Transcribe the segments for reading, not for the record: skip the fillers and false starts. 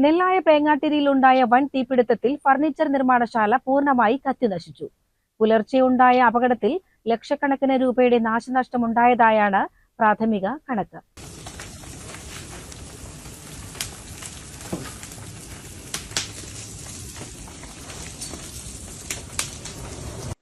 നെല്ലായ പേങ്ങാട്ടിരിയിലുണ്ടായ വൻ തീപിടുത്തത്തിൽ ഫർണിച്ചർ നിർമ്മാണശാല പൂർണ്ണമായി കത്തിനശിച്ചു. പുലർച്ചെയുണ്ടായ അപകടത്തിൽ ലക്ഷക്കണക്കിന് രൂപയുടെ നാശനഷ്ടമുണ്ടായതായാണ് പ്രാഥമിക കണക്ക്.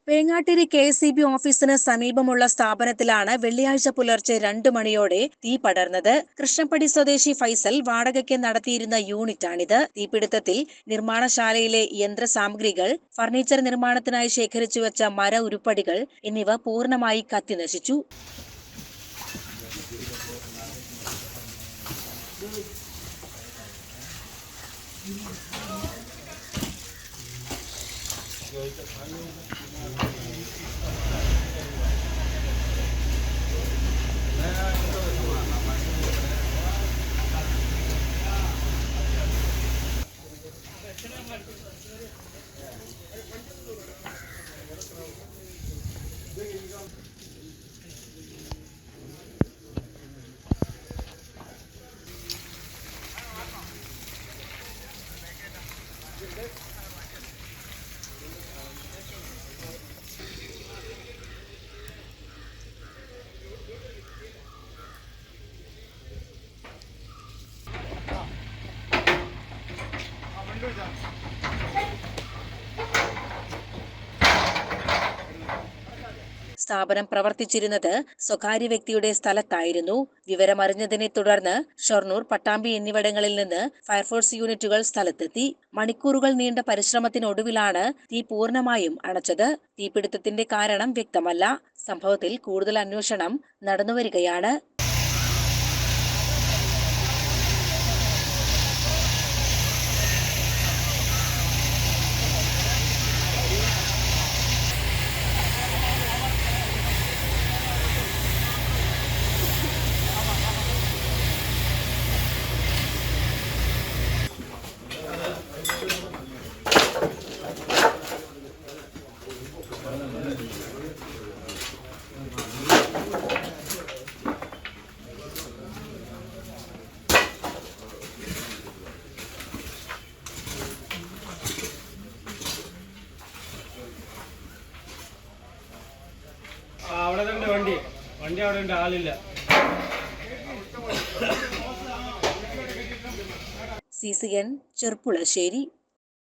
പേങ്ങാട്ടിരി KSEB ഓഫീസിന് സമീപമുള്ള സ്ഥാപനത്തിലാണ് വെള്ളിയാഴ്ച പുലർച്ചെ 2 മണിയോടെ തീ പടർന്നത്. കൃഷ്ണപ്പടി സ്വദേശി ഫൈസൽ വാടകയ്ക്ക് നടത്തിയിരുന്ന യൂണിറ്റാണിത്. തീപിടുത്തത്തിൽ നിർമ്മാണശാലയിലെ യന്ത്രസാമഗ്രികൾ, ഫർണിച്ചർ നിർമ്മാണത്തിനായി ശേഖരിച്ചുവെച്ച മര ഉരുപ്പടികൾ എന്നിവ പൂർണ്ണമായി കത്തിനശിച്ചു. സ്ഥാപനം പ്രവർത്തിച്ചിരുന്നത് സ്വകാര്യ വ്യക്തിയുടെ സ്ഥലത്തായിരുന്നു. വിവരമറിഞ്ഞതിനെ തുടർന്ന് ഷൊർണൂർ, പട്ടാമ്പി എന്നിവിടങ്ങളിൽ നിന്ന് ഫയർഫോഴ്സ് യൂണിറ്റുകൾ സ്ഥലത്തെത്തി. മണിക്കൂറുകൾ നീണ്ട പരിശ്രമത്തിനൊടുവിലാണ് തീ പൂർണ്ണമായും അണച്ചത്. തീപിടുത്തത്തിന്റെ കാരണം വ്യക്തമല്ല. സംഭവത്തിൽ കൂടുതൽ അന്വേഷണം നടന്നുവരികയാണ്. വണ്ടി അവിടെ ഉണ്ട്, ആളില്ല. CCN ചെർപ്പുളശ്ശേരി.